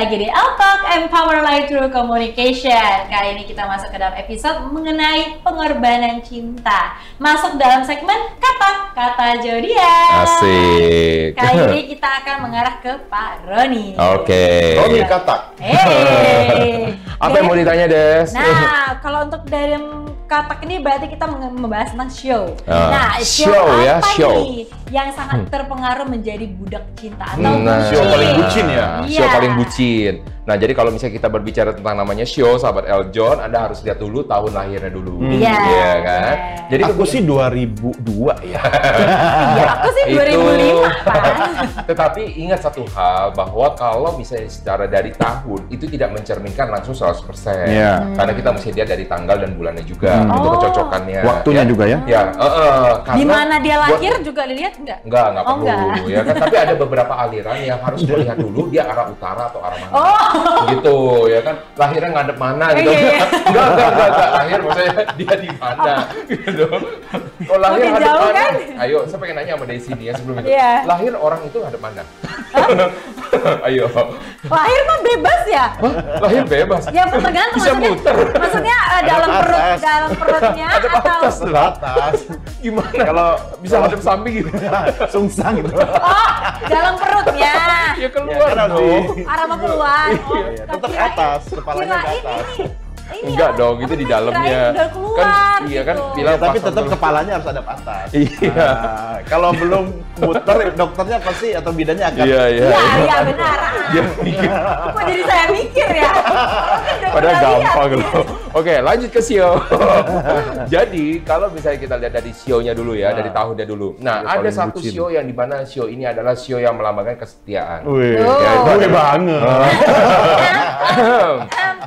lagi di Altalk Empower Life Through Communication. Kali ini kita masuk ke dalam episode mengenai pengorbanan cinta. Masuk dalam segmen kata zodiak. Asik. Kali ini kita akan mengarah ke Pak Roni. Oke. Roni Katak. Apa yang mau ditanya, Des? Nah, kalau untuk dari Katak ini berarti kita membahas tentang show. Nah, show ya, apa show. nih yang sangat terpengaruh menjadi budak cinta atau show paling bucin ya? Show Iya. paling bucin. Nah, jadi kalau misalnya kita berbicara tentang namanya show, sahabat Eljon, Anda harus lihat dulu tahun lahirnya dulu. Iya. Iya kan? Jadi Aku sih 2002 ya. Iya, aku sih 2005 kan. Tetapi ingat satu hal, bahwa kalau misalnya secara dari tahun, itu tidak mencerminkan langsung 100%. Iya. Karena kita mesti lihat dari tanggal dan bulannya juga, itu Oh. kecocokannya. Waktunya juga ya? Ya, karena Di mana dia buat- lahir juga dilihat enggak? Enggak Oh, perlu, enggak. ya kan? Tapi ada beberapa aliran yang harus melihat dulu dia arah utara atau arah mana. Oh. Gitu, ya kan? Lahirnya ngadep mana gitu. Iya. Enggak. Lahir maksudnya dia di mana gitu. Kalau lahir Makin ngadep jauh, mana? kan? Ayo, saya pengen nanya sama Desi nih ya sebelum itu. Iya. Lahir orang itu ngadep mana? Ayo. Lahir mah bebas ya? Hah? Lahir bebas. Ya tergantung Bisa maksudnya. muter. Maksudnya Ada dalam atas. perutnya Ada atau atas. Atas. Gimana? Kalau Bisa hadap samping gitu. sungsang gitu. oh, dalam perutnya. Ya keluar Ya, kan dong. Arah mau keluar. Oh, Iya, tetap ke atas, kepalanya ke kirain atas. ini Enggak ya, dong, itu aku di kirain dalamnya. udah keluar, Kan iya kan gitu. bilang Tapi pas tetap waktu- kepalanya harus ada atas. Iya. Nah, kalau belum muter, dokternya pasti atau bidannya akan. Iya. Iya benar. Dia mikir. Kok jadi saya mikir ya? Padahal Udah gampang lihat. loh. Oke, lanjut ke Sio. Jadi, kalau misalnya kita lihat dari Sionya dulu ya, dari tahunnya dulu. Nah, Dia ada paling satu bucin. Sio yang di mana Sio ini adalah Sio yang melambangkan kesetiaan. Wih, Oh. ya, gue banget.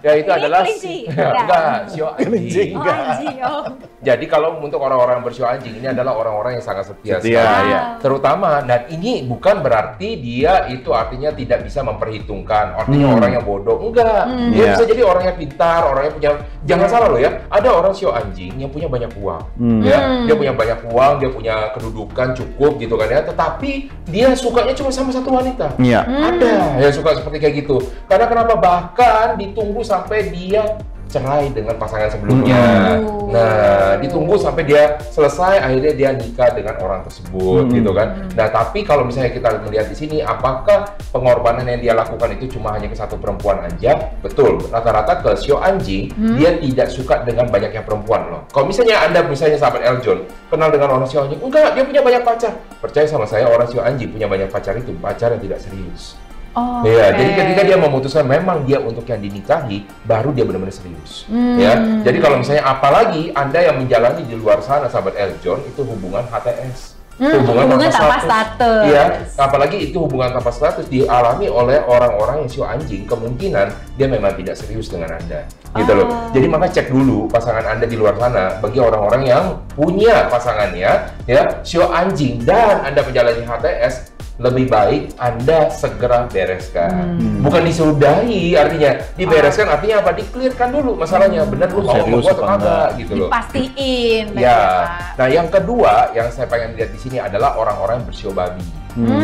Ya itu Ini adalah kelinci. enggak, Sio Kelinci. anjing. Oh, anjing. Oh. Jadi kalau untuk orang-orang bersio anjing ini adalah orang-orang yang sangat setia Setia, sekali. ya. Terutama, dan ini bukan berarti dia itu artinya tidak bisa memperhitungkan, artinya orang yang bodoh. Enggak, dia Iya. bisa jadi orang yang pintar, orang yang punya. Jangan salah loh ya, ada orang sio anjing yang punya banyak uang, ya, dia punya banyak uang, dia punya kedudukan cukup gitu kan ya. Tetapi dia sukanya cuma sama satu wanita. Iya. Ada yang suka seperti kayak gitu. Karena kenapa? Bahkan ditunggu sampai dia cerai dengan pasangan sebelumnya. Nah, ditunggu sampai dia selesai, akhirnya dia nikah dengan orang tersebut, gitu kan. Nah, tapi kalau misalnya kita melihat di sini, apakah pengorbanan yang dia lakukan itu cuma hanya ke satu perempuan aja? Betul. Rata-rata ke sio anjing, dia tidak suka dengan banyaknya perempuan loh. Kalau misalnya Anda, misalnya sahabat Eljon, kenal dengan orang sio anjing, enggak, dia punya banyak pacar. Percaya sama saya, orang sio anjing punya banyak pacar itu pacar yang tidak serius. Oh, Iya, oke. jadi ketika dia memutuskan memang dia untuk yang dinikahi, baru dia benar-benar serius. Ya, jadi kalau misalnya apalagi Anda yang menjalani di luar sana, sahabat Eljon, itu hubungan HTS. Hubungan tanpa status. Iya, apalagi itu hubungan tanpa status dialami oleh orang-orang yang sio anjing, kemungkinan dia memang tidak serius dengan Anda. Gitu loh. Jadi maka cek dulu pasangan Anda di luar sana. Bagi orang-orang yang punya pasangannya, ya, sio anjing dan Anda menjalani HTS, lebih baik Anda segera bereskan. Bukan disudahi, artinya dibereskan artinya apa? Di-clearkan dulu masalahnya. Benar lu mau Serius gua atau apa kagak gitu loh. Dipastiin. Ya. Pak. Nah, yang kedua yang saya pengen lihat di sini adalah orang-orang yang bersio babi.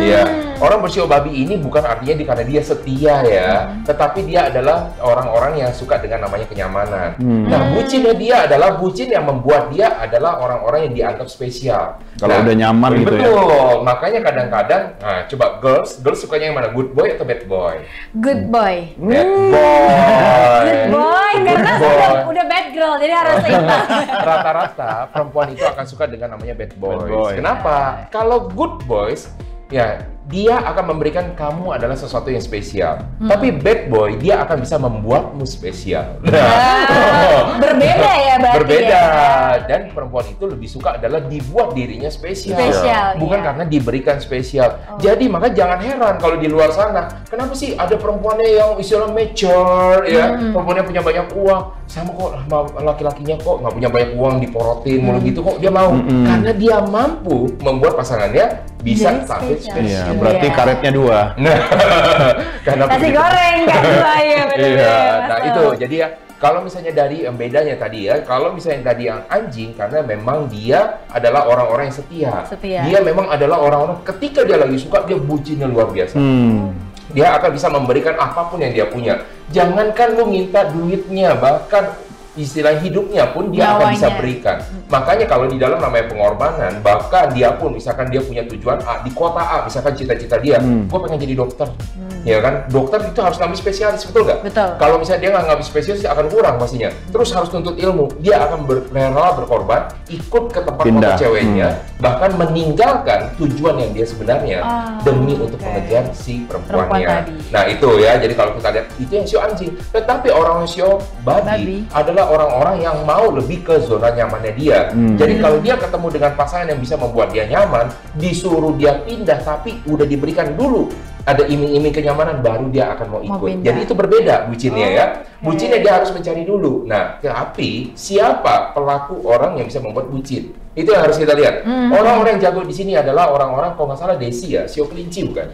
Ya, orang bersio babi ini bukan artinya karena dia setia ya, tetapi dia adalah orang-orang yang suka dengan namanya kenyamanan. Nah, bucinnya dia adalah bucin yang membuat dia adalah orang-orang yang dianggap spesial. Kalau udah nyaman gitu ya. Betul. Makanya kadang-kadang, nah coba girls sukanya yang mana? Good boy atau bad boy? Good boy. Bad boy. Good boy, karena Good boy. udah bad girl, jadi harus seimbang. Rata-rata perempuan itu akan suka dengan namanya bad boys. Bad boy. Kenapa? Kalau good boys, ya dia akan memberikan kamu adalah sesuatu yang spesial. Tapi bad boy, dia akan bisa membuatmu spesial. Berbeda ya berarti. Berbeda. Ya. Dan perempuan itu lebih suka adalah dibuat dirinya spesial. Spesial, Bukan iya. karena diberikan spesial. Jadi maka jangan heran kalau di luar sana, kenapa sih ada perempuannya yang istilah mature, ya, perempuannya punya banyak uang, sama kok sama laki-lakinya kok nggak punya banyak uang, diporotin mulu gitu, kok dia mau? Karena dia mampu membuat pasangannya bisa Jadi tampil spesial. Iya, spesial. berarti Iya. karetnya dua. Nah, karena Nasi begitu. goreng kan dua ya benar. Iya, nah itu jadi ya kalau misalnya dari bedanya tadi ya, kalau misalnya tadi yang anjing karena memang dia adalah orang-orang yang setia. Setia. Dia memang adalah orang-orang ketika dia lagi suka dia bucinnya luar biasa. dia akan bisa memberikan apapun yang dia punya. Jangankan lu minta duitnya, bahkan istilah hidupnya pun dia akan bisa berikan. Makanya kalau di dalam namanya pengorbanan, bahkan dia pun misalkan dia punya tujuan A di kota A, misalkan cita-cita dia, gue pengen jadi dokter, ya kan? Dokter itu harus ngambil spesialis, betul nggak? Betul. Kalau misalnya dia nggak ngambil spesialis akan kurang pastinya. Terus harus tuntut ilmu, dia akan rela berkorban, ikut ke tempat foto ceweknya, bahkan meninggalkan tujuan yang dia sebenarnya demi untuk mengejar si perempuannya. Nah itu ya, jadi kalau kita lihat itu yang sio anjing. Tetapi orang sio babi adalah orang-orang yang mau lebih ke zona nyamannya dia. Jadi kalau dia ketemu dengan pasangan yang bisa membuat dia nyaman, disuruh dia pindah tapi udah diberikan dulu ada iming-iming kenyamanan, baru dia akan mau ikut. Jadi itu berbeda bucinnya ya. Bucinnya dia harus mencari dulu. Nah, tapi siapa pelaku orang yang bisa membuat bucin? Itu yang harus kita lihat. Orang-orang yang jago di sini adalah orang-orang, kalau nggak salah Desi ya, sio kelinci bukan?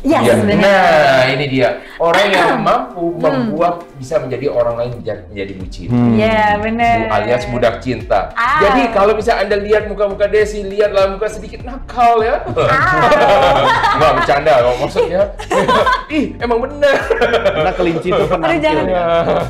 Yes, ya. Nah, ini dia. Orang yang mampu membuat bisa menjadi orang lain menjadi bucin. Iya, benar. Alias budak cinta. Jadi kalau bisa Anda lihat muka-muka Desi, lihatlah muka sedikit nakal ya. Nggak bercanda kok maksudnya. Ih, emang benar. Karena kelinci itu penampil.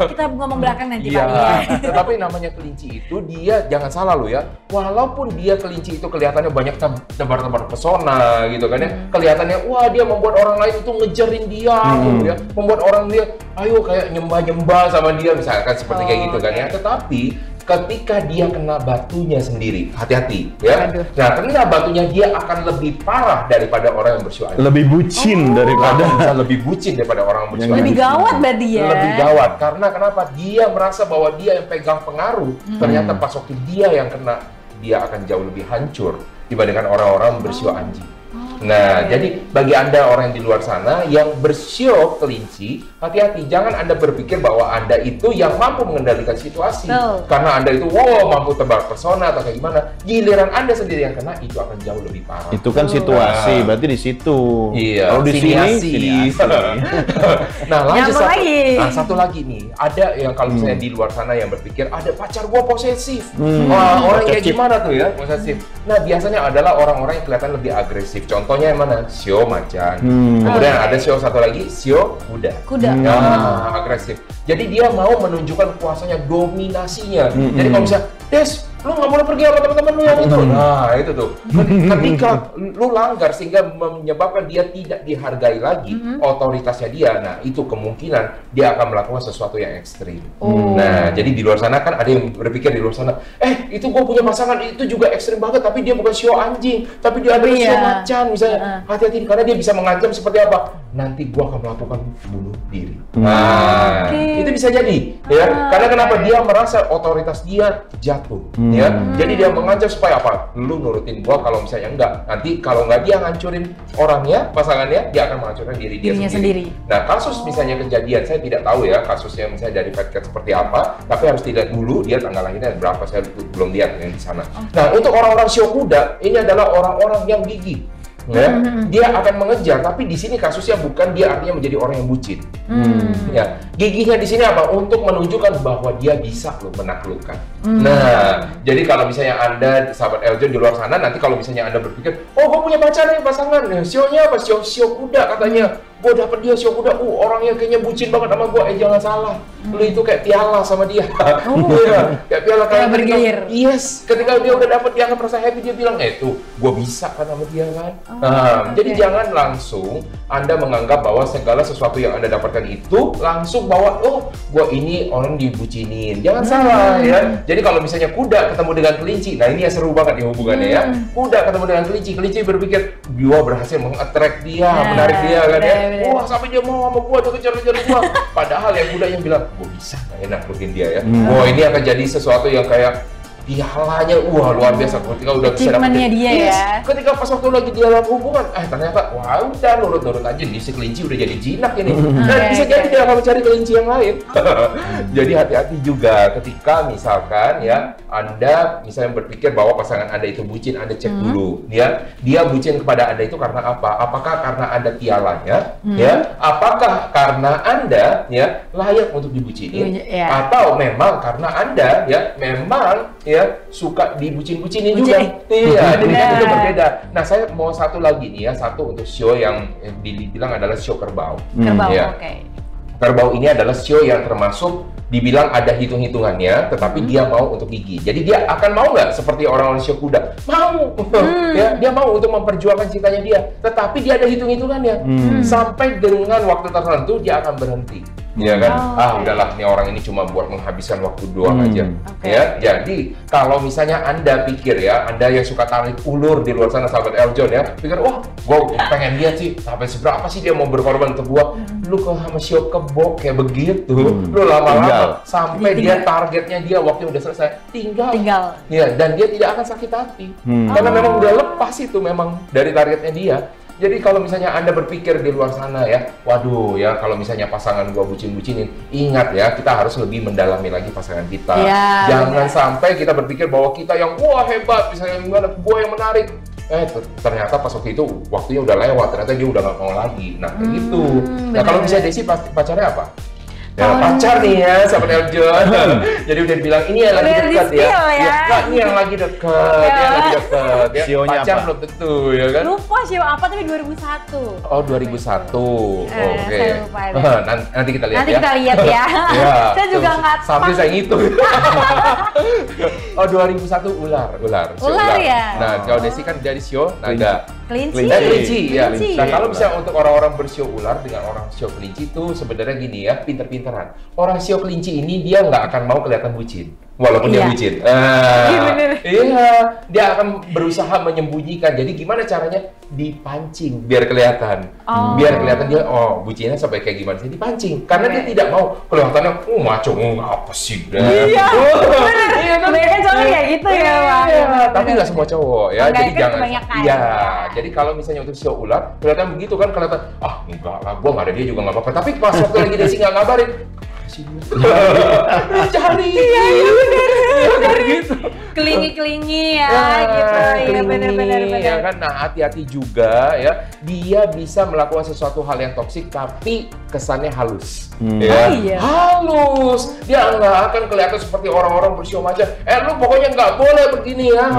Kita ngomong belakang nanti Pak. Iya. Tetapi namanya kelinci itu dia jangan salah loh ya. Walaupun dia kelinci itu kelihatannya banyak tebar-tebar pesona gitu kan ya. Kelihatannya wah dia membuat orang lain itu ngejarin dia gitu ya. Membuat orang dia ayo kayak nyembah-nyembah sama dia misalkan seperti kayak gitu kan ya. Tetapi ketika dia kena batunya sendiri, hati-hati ya. Nah, kena batunya dia akan lebih parah daripada orang yang bersio anjing. Lebih bucin daripada bisa lebih bucin daripada orang yang bersio anjing. Lebih gawat berarti ya. Lebih gawat karena kenapa? Dia merasa bahwa dia yang pegang pengaruh. Ternyata pas waktu dia yang kena, dia akan jauh lebih hancur dibandingkan orang-orang bersio anjing. Nah, jadi bagi Anda orang yang di luar sana yang bersio kelinci, hati-hati, jangan Anda berpikir bahwa Anda itu yang mampu mengendalikan situasi. Karena Anda itu mampu tebar pesona atau kayak gimana, giliran Anda sendiri yang kena itu akan jauh lebih parah. Itu kan situasi, berarti di situ. Iya, kalau di sini. Nah, lanjut satu lagi nih. Ada yang kalau misalnya di luar sana yang berpikir ada pacar gua posesif. Wah, orang kayak gimana tuh ya, posesif. Nah, biasanya adalah orang-orang yang kelihatan lebih agresif. Contohnya yang mana? Sio macan. Kemudian ada sio satu lagi, sio kuda. Ya, agresif. Jadi dia mau menunjukkan kuasanya, dominasinya. Jadi kalau misalnya, Des, lu nggak boleh pergi sama teman-teman lu yang itu. Nah, itu tuh. Ketika lu langgar sehingga menyebabkan dia tidak dihargai lagi otoritasnya dia, nah itu kemungkinan dia akan melakukan sesuatu yang ekstrim. Nah, jadi di luar sana kan ada yang berpikir di luar sana, itu gua punya pasangan itu juga ekstrim banget, tapi dia bukan sio anjing, tapi dia adalah sio macan misalnya. Hati-hati karena dia bisa mengancam seperti apa. Nanti gua akan melakukan bunuh diri. Nah, itu bisa jadi ya. Karena kenapa? Dia merasa otoritas dia jatuh. Ya, jadi dia mengancam supaya apa? Lu nurutin gua, kalau misalnya enggak, nanti kalau enggak dia ngancurin orangnya, pasangannya, dia akan menghancurkan dirinya sendiri. Nah, kasus misalnya kejadian, saya tidak tahu ya kasusnya misalnya dari Fat Cat seperti apa, tapi harus dilihat dulu dia tanggal lahirnya berapa, saya belum lihat yang di sana. Nah, untuk orang-orang sio kuda, ini adalah orang-orang yang gigih. Ya, dia akan mengejar, tapi di sini kasusnya bukan dia artinya menjadi orang yang bucin. Ya, gigihnya di sini apa? Untuk menunjukkan bahwa dia bisa loh menaklukkan. Nah, jadi kalau misalnya Anda sahabat Eljon di luar sana, nanti kalau misalnya Anda berpikir, oh gue punya pacar nih pasangan, sionya apa? Sio kuda katanya. Gue dapet dia sio kuda, orangnya kayaknya bucin banget sama gue. Jangan salah, lu itu kayak piala sama dia. Kayak piala kayak bergilir. Yes, ketika dia udah dapet, dia akan merasa happy, dia bilang, tuh gue bisa kan sama dia kan. Jadi jangan langsung Anda menganggap bahwa segala sesuatu yang Anda dapatkan itu langsung bahwa gue ini orang dibucinin. Jangan salah ya. Jadi kalau misalnya kuda ketemu dengan kelinci, nah ini yang seru banget ya hubungannya ya. Kuda ketemu dengan kelinci berpikir gue berhasil meng-attract dia, menarik dia kan ya. Wah, sampai dia mau sama gua, dia kejar-kejar gua. Padahal yang kuda yang bilang, gua bisa nggak enak mungkin dia ya. Wah, ini akan jadi sesuatu yang kayak pialanya, luar biasa. Ketika udah bisa dapetin dia ya. Ketika pas waktu lagi di dalam hubungan, ternyata udah nurut-nurut aja, di si kelinci udah jadi jinak ini. Dan bisa jadi dia akan mencari kelinci yang lain. Jadi hati-hati juga ketika misalkan ya Anda misalnya berpikir bahwa pasangan Anda itu bucin, Anda cek dulu ya. Dia bucin kepada Anda itu karena apa? Apakah karena Anda pialanya ya? Apakah karena Anda ya layak untuk dibucinin? Atau memang karena Anda ya memang ya suka dibucin-bucinin juga. Iya, jadi kan itu berbeda. Nah, saya mau satu lagi nih ya, satu untuk show yang dibilang adalah show kerbau. Kerbau, Ya. oke. Kerbau ini adalah show yang termasuk dibilang ada hitung-hitungannya, tetapi dia mau untuk gigi. Jadi dia akan mau nggak seperti orang-orang show kuda? Mau, ya, dia mau untuk memperjuangkan cintanya dia. Tetapi dia ada hitung-hitungannya. Sampai dengan waktu tertentu dia akan berhenti. Ya kan? Udahlah, nih orang ini cuma buat menghabiskan waktu doang aja. Ya, jadi kalau misalnya Anda pikir ya, Anda yang suka tarik ulur di luar sana, sahabat Eljon ya, pikir wah, gua pengen lihat sih sampai seberapa sih dia mau berkorban untuk gua. Lu ke sama show kebo kayak begitu, lu lama-lama sampai dia targetnya dia waktu udah selesai tinggal. Ya, dan dia tidak akan sakit hati karena memang udah lepas itu memang dari targetnya dia. Jadi kalau misalnya Anda berpikir di luar sana ya, waduh ya, kalau misalnya pasangan gua bucin-bucinin, ingat ya, kita harus lebih mendalami lagi pasangan kita. Jangan sampai kita berpikir bahwa kita yang wah hebat, misalnya gimana, gua yang menarik. Ternyata pas waktu itu waktunya udah lewat, ternyata dia udah nggak mau lagi. Nah kayak gitu. Nah kalau misalnya Desi pacarnya apa? Ya, pacar nih ya, sahabat Eljon. Jadi udah dibilang ini yang lagi dekat ya. Nah, ini yang lagi dekat, yang lagi dekat. Ya. Pacar belum tentu ya kan? Lupa show apa tapi 2001. Oh 2001. Oke. Saya lupa deh. Nanti kita lihat Nanti ya. kita lihat ya. Saya juga nggak. Sampai saya ngitung. Oh 2001 ular. Ular ya. Nah kalau Desi kan dari show naga. Kelinci. Ya. Nah kalau misalnya untuk orang-orang bershow ular dengan orang show kelinci itu sebenarnya gini ya, pinter-pinteran. Orang show kelinci ini dia nggak akan mau kelihatan bucin, walaupun dia bucin. Iya, dia akan berusaha menyembunyikan. Jadi gimana caranya? Dipancing biar kelihatan. Biar kelihatan dia, oh bucinnya sampai kayak gimana sih? Dipancing. Karena dia tidak mau kelihatannya, maco, apa sih? Iya, kebanyakan cowok ya gitu ya, Pak. Tapi nggak semua cowok ya. Jadi jangan. Iya. Jadi kalau misalnya untuk show ular, kelihatan begitu kan, kelihatan, enggak lah, gua nggak ada dia juga nggak apa-apa. Tapi pas waktu lagi Desi nggak ngabarin, cari. Iya benar gitu. Kelingi-kelingi ya, gitu. Iya benar. Ya kan, nah hati-hati juga ya. Dia bisa melakukan sesuatu hal yang toksik, tapi kesannya halus. Ya. Halus. Dia nggak akan kelihatan seperti orang-orang bershow aja. Lu pokoknya nggak boleh begini ya.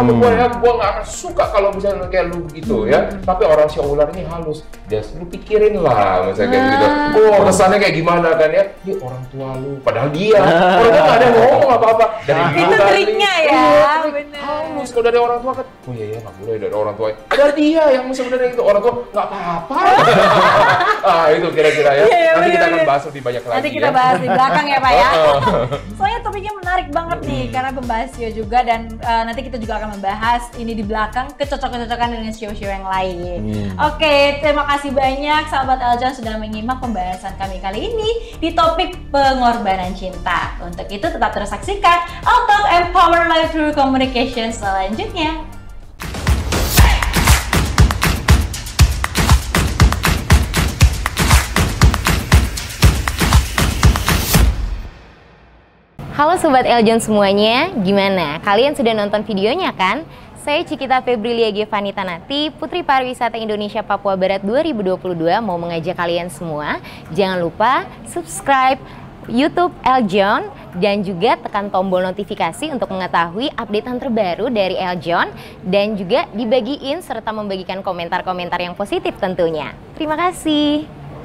Gua nggak akan suka kalau misalnya kayak lu begitu ya. Tapi orang show ular ini halus. Dia lu pikirin lah, misalnya kayak gitu. Oh kesannya kayak gimana kan ya? Ini orang tua lu. Padahal dia orangnya nggak ada ngomong apa-apa. Itu triknya ya. Bener. Halus kalau dari orang tua kan, oh iya nggak boleh dari orang tua. Ada dia yang sebenarnya itu orang tua nggak apa-apa. Itu kira-kira ya. Nanti kita akan bahas lebih banyak lagi. Nanti kita bahas di belakang ya Pak ya. Soalnya topiknya menarik banget nih karena membahas show juga dan nanti kita juga akan membahas ini di belakang kecocok-cocokan dengan show-show yang lain. Oke, terima kasih banyak sahabat Eljon sudah menyimak pembahasan kami kali ini di topik pengorbanan cinta. Untuk itu tetap terus saksikan Out Empower Life Through Communication selanjutnya. Halo Sobat Eljon semuanya, gimana? Kalian sudah nonton videonya kan? Saya Cikita Febrilia Gevanita Nati, Putri Pariwisata Indonesia Papua Barat 2022 mau mengajak kalian semua. Jangan lupa subscribe YouTube Eljon dan juga tekan tombol notifikasi untuk mengetahui updatean terbaru dari Eljon dan juga dibagiin serta membagikan komentar-komentar yang positif tentunya. Terima kasih.